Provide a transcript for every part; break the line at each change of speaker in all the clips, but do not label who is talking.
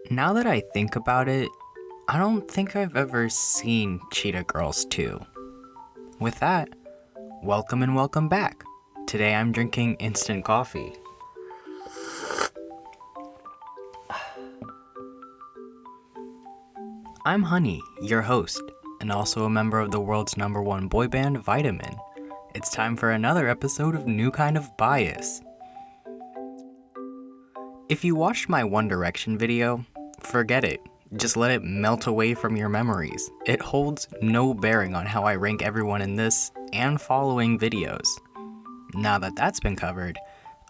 Now that I think about it, I don't think I've ever seen Cheetah Girls 2. With that, welcome and welcome back. Today I'm drinking instant coffee. I'm Honey, your host, and also a member of the world's #1 boy band, Vitamin. It's time for another episode of New Kind of Bias. If you watched my One Direction video, forget it. Just let it melt away from your memories. It holds no bearing on how I rank everyone in this and following videos. Now that that's been covered,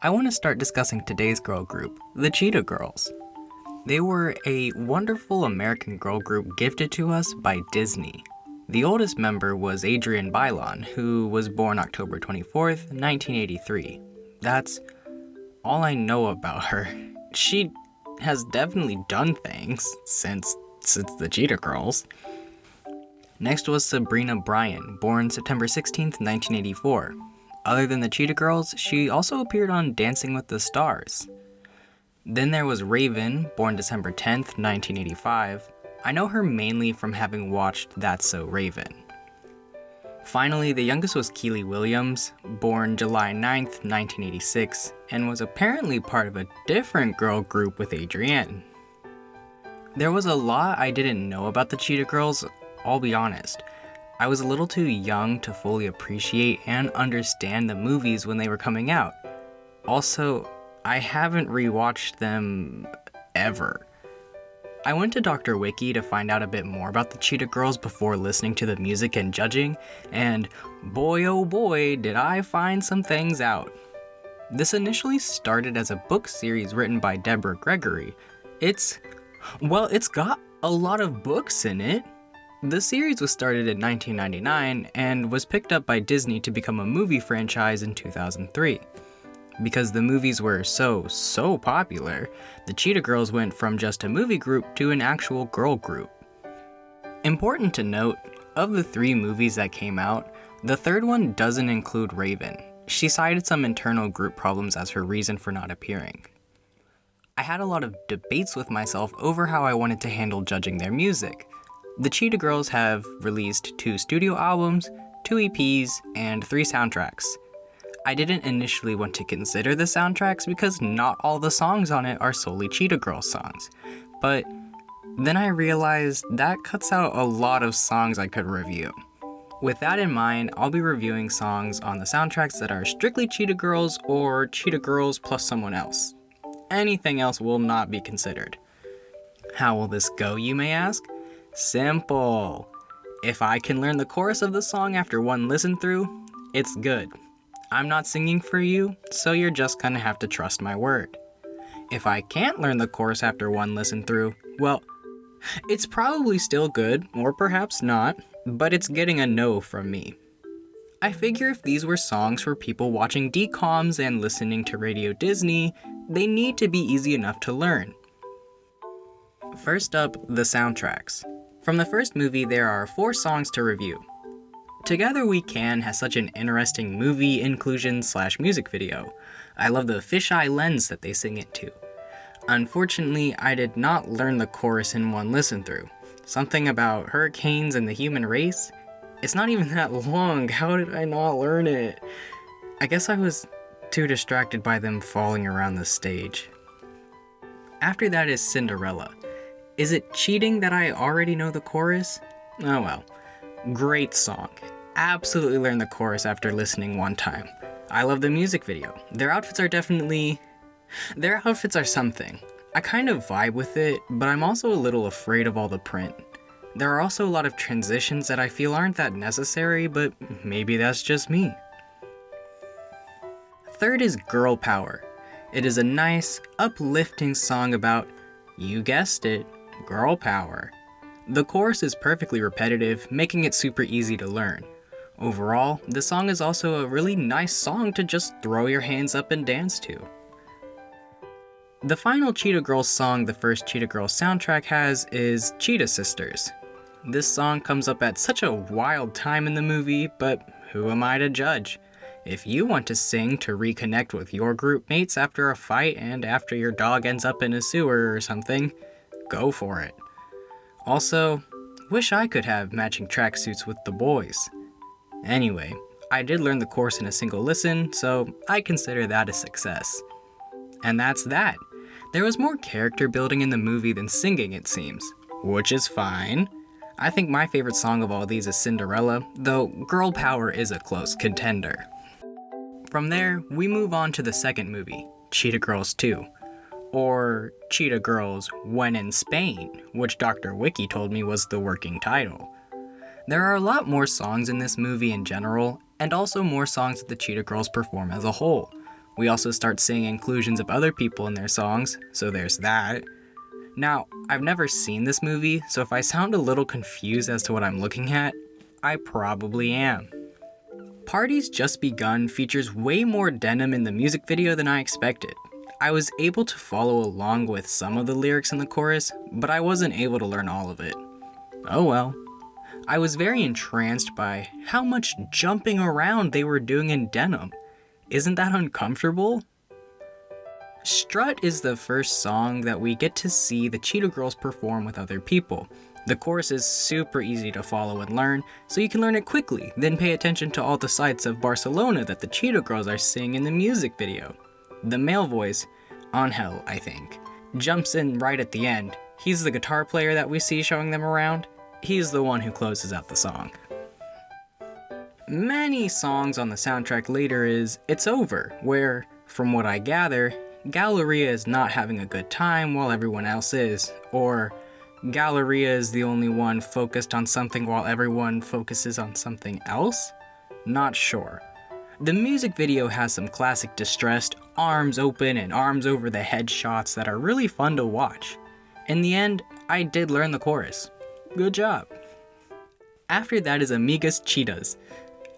I want to start discussing today's girl group, the Cheetah Girls. They were a wonderful American girl group gifted to us by Disney. The oldest member was Adrienne Bailon, who was born October 24th, 1983. That's all I know about her. She has definitely done things since the Cheetah Girls. Next was Sabrina Bryan, born September 16th, 1984. Other than the Cheetah Girls, she also appeared on Dancing with the Stars. Then there was Raven, born December 10th, 1985. I know her mainly from having watched That's So Raven. Finally, the youngest was Keely Williams, born July 9th, 1986, and was apparently part of a different girl group with Adrienne. There was a lot I didn't know about the Cheetah Girls, I'll be honest. I was a little too young to fully appreciate and understand the movies when they were coming out. Also, I haven't rewatched them ever. I went to Dr. Wiki to find out a bit more about the Cheetah Girls before listening to the music and judging, and boy oh boy did I find some things out. This initially started as a book series written by Deborah Gregory. It's got a lot of books in it. The series was started in 1999 and was picked up by Disney to become a movie franchise in 2003. Because the movies were so popular, the Cheetah Girls went from just a movie group to an actual girl group. Important to note, of the 3 movies that came out, the third one doesn't include Raven. She cited some internal group problems as her reason for not appearing. I had a lot of debates with myself over how I wanted to handle judging their music. The Cheetah Girls have released 2 studio albums, 2 EPs, and 3 soundtracks. I didn't initially want to consider the soundtracks because not all the songs on it are solely Cheetah Girls songs, but then I realized that cuts out a lot of songs I could review. With that in mind, I'll be reviewing songs on the soundtracks that are strictly Cheetah Girls or Cheetah Girls plus someone else. Anything else will not be considered. How will this go, you may ask? Simple. If I can learn the chorus of the song after one listen through, it's good. I'm not singing for you, so you're just gonna have to trust my word. If I can't learn the chorus after one listen through, well, it's probably still good, or perhaps not, but it's getting a no from me. I figure if these were songs for people watching DCOMs and listening to Radio Disney, they need to be easy enough to learn. First up, the soundtracks. From the first movie, there are 4 songs to review. Together We Can has such an interesting movie inclusion/music video. I love the fisheye lens that they sing into. Unfortunately, I did not learn the chorus in one listen through. Something about hurricanes and the human race? It's not even that long, how did I not learn it? I guess I was too distracted by them falling around the stage. After that is Cinderella. Is it cheating that I already know the chorus? Oh well. Great song. Absolutely learned the chorus after listening one time. I love the music video. Their outfits are something. I kind of vibe with it, but I'm also a little afraid of all the print. There are also a lot of transitions that I feel aren't that necessary, but maybe that's just me. Third is Girl Power. It is a nice, uplifting song about, you guessed it, girl power. The chorus is perfectly repetitive, making it super easy to learn. Overall, the song is also a really nice song to just throw your hands up and dance to. The final Cheetah Girls song the first Cheetah Girls soundtrack has is Cheetah Sisters. This song comes up at such a wild time in the movie, but who am I to judge? If you want to sing to reconnect with your group mates after a fight and after your dog ends up in a sewer or something, go for it. Also, wish I could have matching tracksuits with the boys. Anyway, I did learn the chorus in a single listen, so I consider that a success. And that's that. There was more character building in the movie than singing, it seems, which is fine. I think my favorite song of all these is Cinderella, though Girl Power is a close contender. From there, we move on to the second movie, Cheetah Girls 2, or Cheetah Girls When in Spain, which Dr. Wiki told me was the working title. There are a lot more songs in this movie in general, and also more songs that the Cheetah Girls perform as a whole. We also start seeing inclusions of other people in their songs, so there's that. Now, I've never seen this movie, so if I sound a little confused as to what I'm looking at, I probably am. Party's Just Begun features way more denim in the music video than I expected. I was able to follow along with some of the lyrics in the chorus, but I wasn't able to learn all of it. Oh well. I was very entranced by how much jumping around they were doing in denim. Isn't that uncomfortable? Strut is the first song that we get to see the Cheetah Girls perform with other people. The chorus is super easy to follow and learn, so you can learn it quickly, then pay attention to all the sights of Barcelona that the Cheetah Girls are singing in the music video. The male voice, Angel, I think, jumps in right at the end. He's the guitar player that we see showing them around. He's the one who closes out the song. Many songs on the soundtrack later is It's Over, where, from what I gather, Galleria is not having a good time while everyone else is, or Galleria is the only one focused on something while everyone focuses on something else? Not sure. The music video has some classic distressed, arms open and arms over the head shots that are really fun to watch. In the end, I did learn the chorus. Good job. After that is Amigas Cheetahs.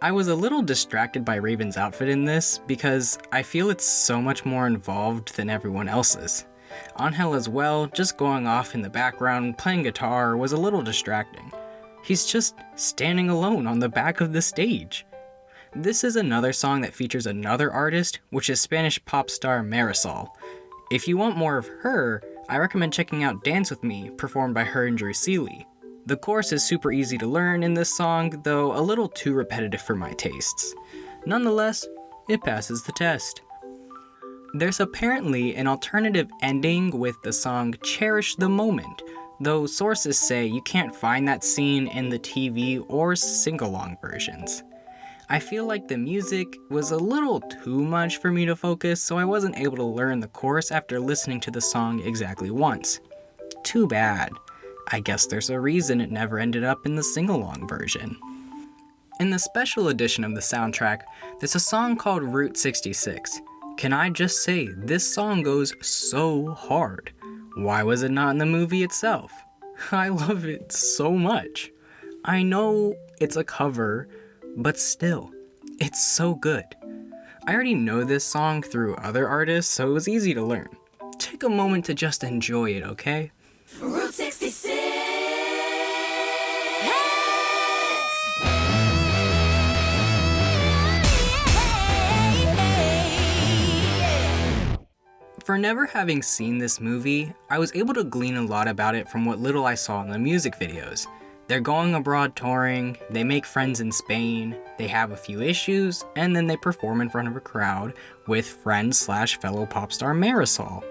I was a little distracted by Raven's outfit in this because I feel it's so much more involved than everyone else's. Angel as well, just going off in the background playing guitar, was a little distracting. He's just standing alone on the back of the stage. This is another song that features another artist, which is Spanish pop star Marisol. If you want more of her, I recommend checking out Dance With Me, performed by her and Drew Seeley. The chorus is super easy to learn in this song, though a little too repetitive for my tastes. Nonetheless, it passes the test. There's apparently an alternative ending with the song Cherish the Moment, though sources say you can't find that scene in the TV or sing-along versions. I feel like the music was a little too much for me to focus, so I wasn't able to learn the chorus after listening to the song exactly once. Too bad. I guess there's a reason it never ended up in the sing-along version. In the special edition of the soundtrack, there's a song called Route 66. Can I just say, this song goes so hard. Why was it not in the movie itself? I love it so much. I know it's a cover, but still, it's so good. I already know this song through other artists, so it was easy to learn. Take a moment to just enjoy it, okay?
Route 66.
For never having seen this movie, I was able to glean a lot about it from what little I saw in the music videos. They're going abroad touring, they make friends in Spain, they have a few issues, and then they perform in front of a crowd with friend/fellow pop star Marisol.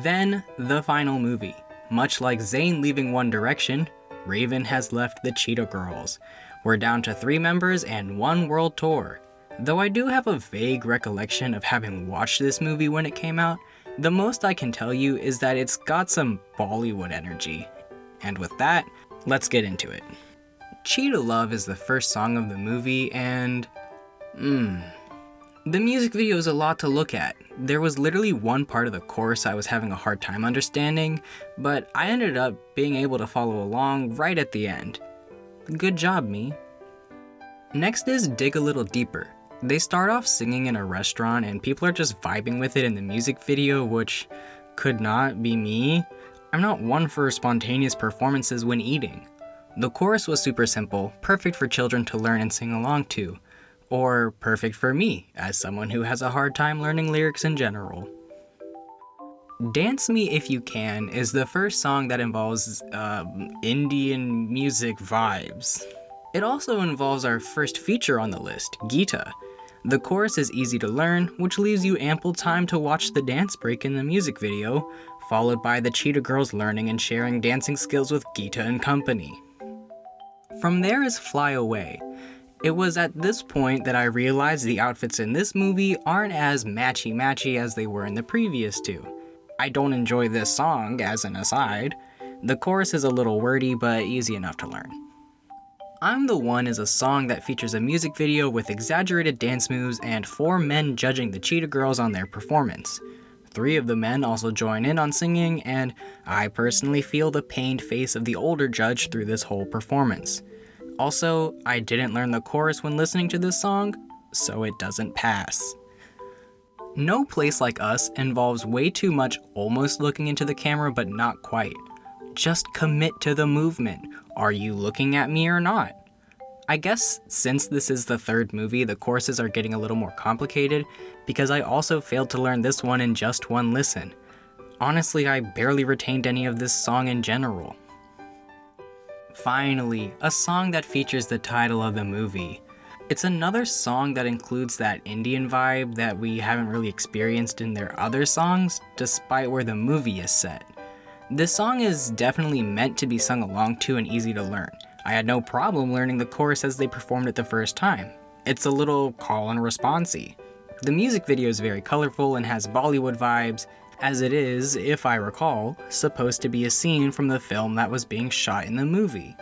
Then, the final movie. Much like Zayn leaving One Direction, Raven has left the Cheetah Girls. We're down to 3 members and 1 world tour. Though I do have a vague recollection of having watched this movie when it came out, the most I can tell you is that it's got some Bollywood energy. And with that, let's get into it. Cheetah Love is the first song of the movie, and the music video is a lot to look at. There was literally one part of the chorus I was having a hard time understanding, but I ended up being able to follow along right at the end. Good job, me. Next is Dig a Little Deeper. They start off singing in a restaurant and people are just vibing with it in the music video, which could not be me. I'm not one for spontaneous performances when eating. The chorus was super simple, perfect for children to learn and sing along to. Or perfect for me, as someone who has a hard time learning lyrics in general. Dance Me If You Can is the first song that involves Indian music vibes. It also involves our first feature on the list, Geeta. The chorus is easy to learn, which leaves you ample time to watch the dance break in the music video, followed by the Cheetah Girls learning and sharing dancing skills with Geeta and company. From there is Fly Away. It was at this point that I realized the outfits in this movie aren't as matchy-matchy as they were in the previous two. I don't enjoy this song, as an aside. The chorus is a little wordy, but easy enough to learn. I'm the One is a song that features a music video with exaggerated dance moves and 4 men judging the Cheetah Girls on their performance. 3 of the men also join in on singing, and I personally feel the pained face of the older judge through this whole performance. Also, I didn't learn the chorus when listening to this song, so it doesn't pass. No Place Like Us involves way too much almost looking into the camera but not quite. Just commit to the movement. Are you looking at me or not? I guess since this is the third movie, the choruses are getting a little more complicated because I also failed to learn this one in just one listen. Honestly, I barely retained any of this song in general. Finally, a song that features the title of the movie. It's another song that includes that Indian vibe that we haven't really experienced in their other songs, despite where the movie is set. This song is definitely meant to be sung along to and easy to learn. I had no problem learning the chorus as they performed it the first time. It's a little call and response-y. The music video is very colorful and has Bollywood vibes, as it is, if I recall, supposed to be a scene from the film that was being shot in the movie.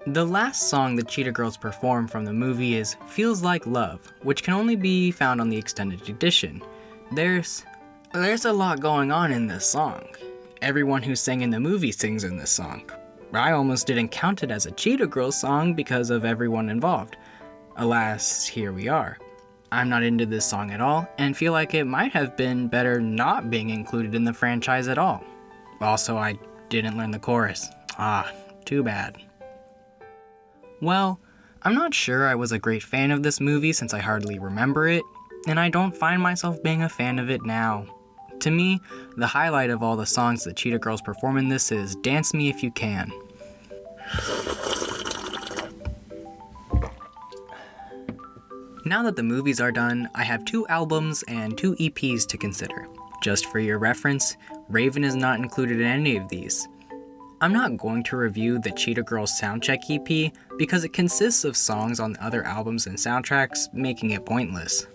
The last song the Cheetah Girls perform from the movie is Feels Like Love, which can only be found on the extended edition. There's a lot going on in this song. Everyone who sang in the movie sings in this song. I almost didn't count it as a Cheetah Girls song because of everyone involved. Alas, here we are. I'm not into this song at all, and feel like it might have been better not being included in the franchise at all. Also, I didn't learn the chorus. Too bad. Well, I'm not sure I was a great fan of this movie since I hardly remember it, and I don't find myself being a fan of it now. To me, the highlight of all the songs that Cheetah Girls perform in this is Dance Me If You Can. Now that the movies are done, I have 2 albums and 2 EPs to consider. Just for your reference, Raven is not included in any of these. I'm not going to review the Cheetah Girls Soundcheck EP because it consists of songs on other albums and soundtracks, making it pointless.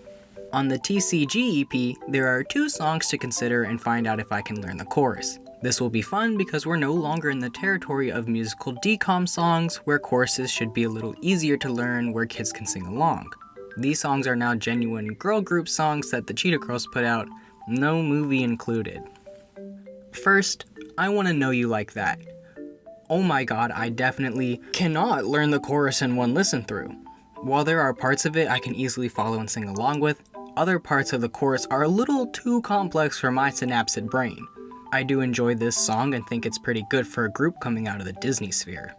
On the TCG EP, there are 2 songs to consider and find out if I can learn the chorus. This will be fun because we're no longer in the territory of musical DCOM songs where choruses should be a little easier to learn where kids can sing along. These songs are now genuine girl group songs that the Cheetah Girls put out, no movie included. First, I Wanna Know You Like That. Oh my god, I definitely cannot learn the chorus in one listen through. While there are parts of it I can easily follow and sing along with, other parts of the chorus are a little too complex for my synapsid brain. I do enjoy this song and think it's pretty good for a group coming out of the Disney sphere.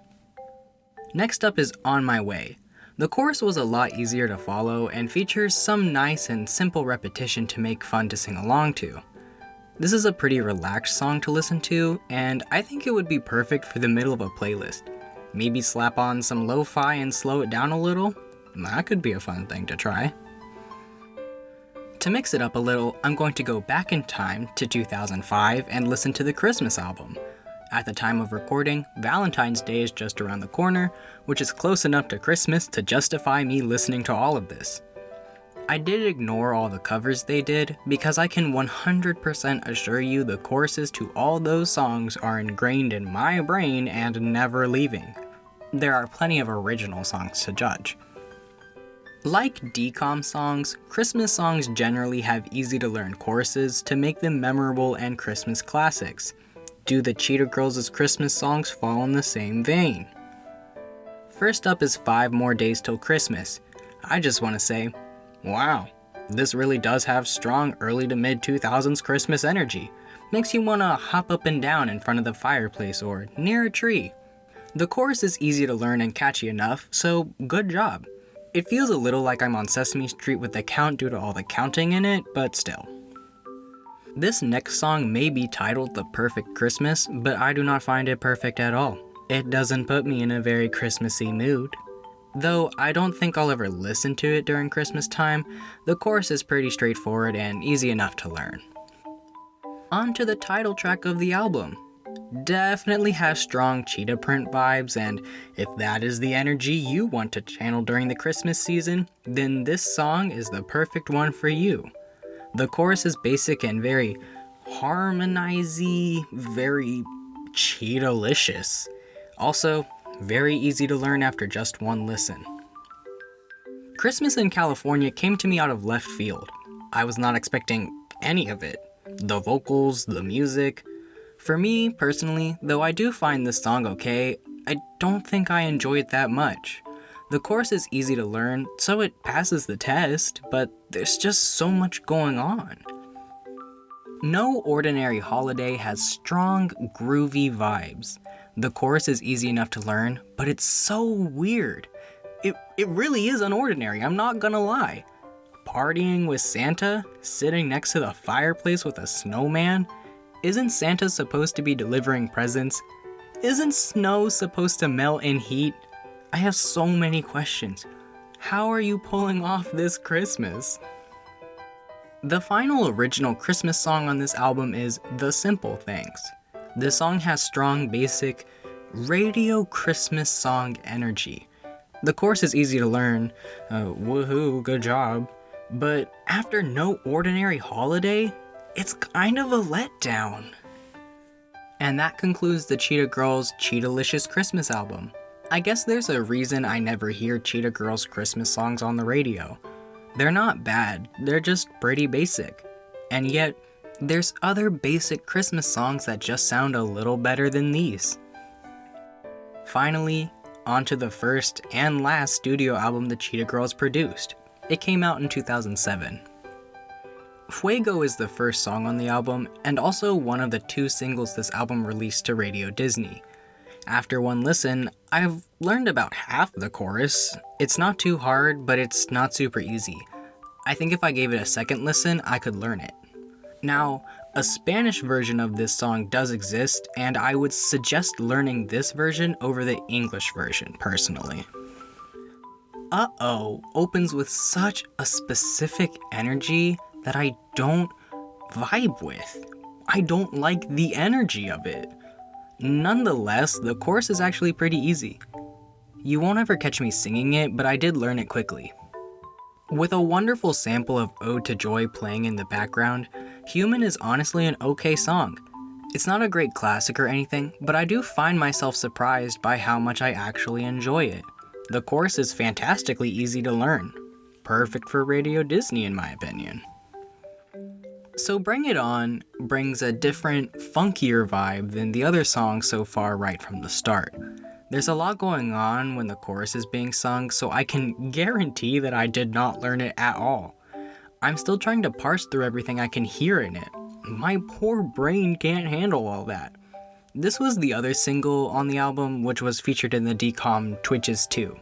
Next up is On My Way. The chorus was a lot easier to follow and features some nice and simple repetition to make fun to sing along to. This is a pretty relaxed song to listen to, and I think it would be perfect for the middle of a playlist. Maybe slap on some lo-fi and slow it down a little? That could be a fun thing to try. To mix it up a little, I'm going to go back in time to 2005 and listen to the Christmas album. At the time of recording, Valentine's Day is just around the corner, which is close enough to Christmas to justify me listening to all of this. I did ignore all the covers they did because I can 100% assure you the choruses to all those songs are ingrained in my brain and never leaving. There are plenty of original songs to judge. Like DCOM songs, Christmas songs generally have easy to learn choruses to make them memorable and Christmas classics. Do the Cheetah Girls' Christmas songs fall in the same vein? First up is 5 More Days Till Christmas. I just want to say, wow, this really does have strong early to mid 2000s Christmas energy. Makes you want to hop up and down in front of the fireplace or near a tree. The chorus is easy to learn and catchy enough, so good job. It feels a little like I'm on Sesame Street with the count due to all the counting in it, but still. This next song may be titled The Perfect Christmas, but I do not find it perfect at all. It doesn't put me in a very Christmassy mood. Though I don't think I'll ever listen to it during Christmas time, the chorus is pretty straightforward and easy enough to learn. On to the title track of the album. Definitely has strong cheetah print vibes, and if that is the energy you want to channel during the Christmas season, then this song is the perfect one for you. The chorus is basic and very harmonizy, very cheetah-licious. Also, very easy to learn after just one listen. Christmas in California came to me out of left field. I was not expecting any of it. The vocals, the music. For me, personally, though I do find this song okay, I don't think I enjoy it that much. The chorus is easy to learn, so it passes the test, but there's just so much going on. No Ordinary Holiday has strong, groovy vibes. The chorus is easy enough to learn, but it's so weird. It really is unordinary, I'm not gonna lie. Partying with Santa, sitting next to the fireplace with a snowman? Isn't Santa supposed to be delivering presents? Isn't snow supposed to melt in heat? I have so many questions. How are you pulling off this Christmas? The final original Christmas song on this album is The Simple Things. This song has strong, basic, radio Christmas song energy. The chorus is easy to learn, woohoo, good job, but after No Ordinary Holiday, it's kind of a letdown. And that concludes the Cheetah Girls' Cheetah-licious Christmas album. I guess there's a reason I never hear Cheetah Girls' Christmas songs on the radio. They're not bad, they're just pretty basic. And yet, there's other basic Christmas songs that just sound a little better than these. Finally, on to the first and last studio album the Cheetah Girls produced. It came out in 2007. Fuego is the first song on the album, and also one of the 2 singles this album released to Radio Disney. After one listen, I've learned about half the chorus. It's not too hard, but it's not super easy. I think if I gave it a second listen, I could learn it. Now, a Spanish version of this song does exist, and I would suggest learning this version over the English version, personally. Uh-oh opens with such a specific energy that I don't vibe with. I don't like the energy of it. Nonetheless, the chorus is actually pretty easy. You won't ever catch me singing it, but I did learn it quickly. With a wonderful sample of Ode to Joy playing in the background, Human is honestly an okay song. It's not a great classic or anything, but I do find myself surprised by how much I actually enjoy it. The chorus is fantastically easy to learn. Perfect for Radio Disney in my opinion. So Bring It On brings a different, funkier vibe than the other songs so far right from the start. There's a lot going on when the chorus is being sung, so I can guarantee that I did not learn it at all. I'm still trying to parse through everything I can hear in it. My poor brain can't handle all that. This was the other single on the album, which was featured in the DCOM Twitches 2.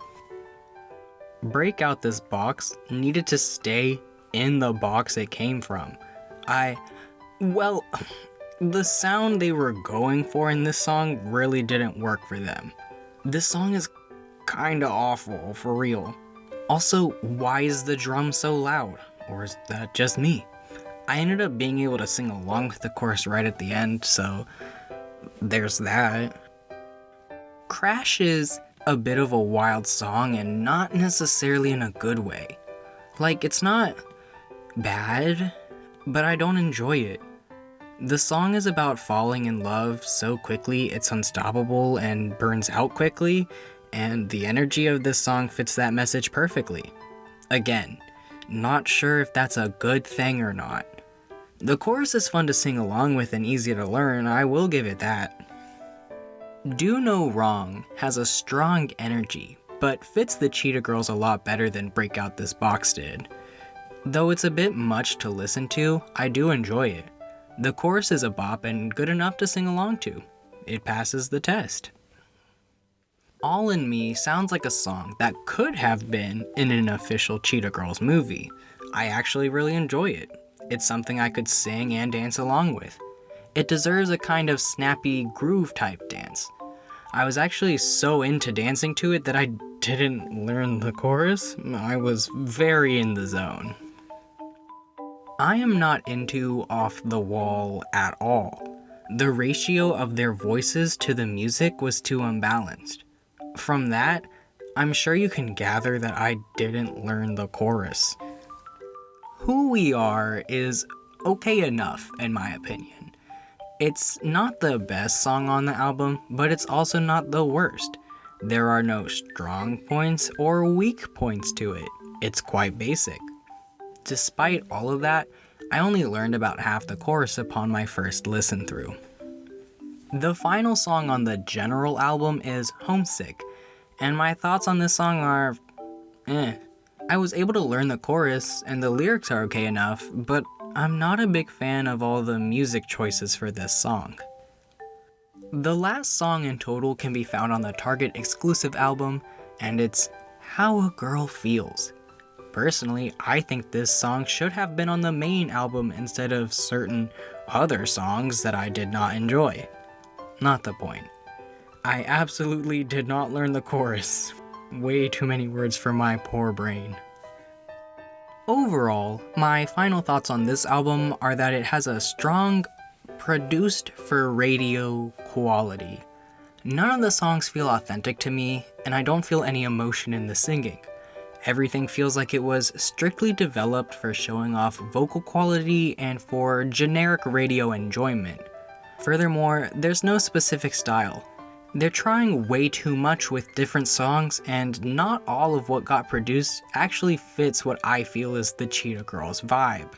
Break Out This Box needed to stay in the box it came from. The sound they were going for in this song really didn't work for them. This song is kinda awful, for real. Also, why is the drum so loud? Or is that just me? I ended up being able to sing along with the chorus right at the end, so there's that. Crash is a bit of a wild song and not necessarily in a good way. Like, it's not bad, but I don't enjoy it. The song is about falling in love so quickly it's unstoppable and burns out quickly, and the energy of this song fits that message perfectly. Again, not sure if that's a good thing or not. The chorus is fun to sing along with and easy to learn, I will give it that. Do No Wrong has a strong energy, but fits the Cheetah Girls a lot better than Break Out This Box did. Though it's a bit much to listen to, I do enjoy it. The chorus is a bop and good enough to sing along to. It passes the test. All in Me sounds like a song that could have been in an official Cheetah Girls movie. I actually really enjoy it. It's something I could sing and dance along with. It deserves a kind of snappy groove type dance. I was actually so into dancing to it that I didn't learn the chorus. I was very in the zone. I am not into Off the Wall at all. The ratio of their voices to the music was too unbalanced. From that, I'm sure you can gather that I didn't learn the chorus. Who We Are is okay enough, in my opinion. It's not the best song on the album, but it's also not the worst. There are no strong points or weak points to it. It's quite basic. Despite all of that, I only learned about half the chorus upon my first listen through. The final song on the general album is Homesick, and my thoughts on this song are I was able to learn the chorus and the lyrics are okay enough, but I'm not a big fan of all the music choices for this song. The last song in total can be found on the Target exclusive album, and it's How a Girl Feels. Personally, I think this song should have been on the main album instead of certain other songs that I did not enjoy. Not the point. I absolutely did not learn the chorus. Way too many words for my poor brain. Overall, my final thoughts on this album are that it has a strong, produced for radio quality. None of the songs feel authentic to me, and I don't feel any emotion in the singing. Everything feels like it was strictly developed for showing off vocal quality and for generic radio enjoyment. Furthermore, there's no specific style. They're trying way too much with different songs, and not all of what got produced actually fits what I feel is the Cheetah Girls vibe.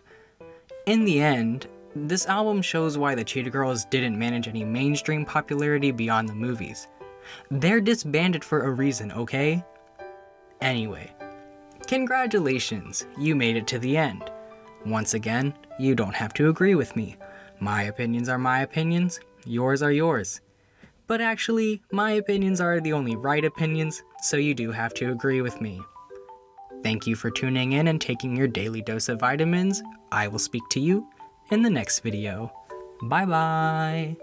In the end, this album shows why the Cheetah Girls didn't manage any mainstream popularity beyond the movies. They're disbanded for a reason, okay? Anyway, congratulations, you made it to the end. Once again, you don't have to agree with me. My opinions are my opinions, yours are yours. But actually, my opinions are the only right opinions, so you do have to agree with me. Thank you for tuning in and taking your daily dose of vitamins. I will speak to you in the next video. Bye bye!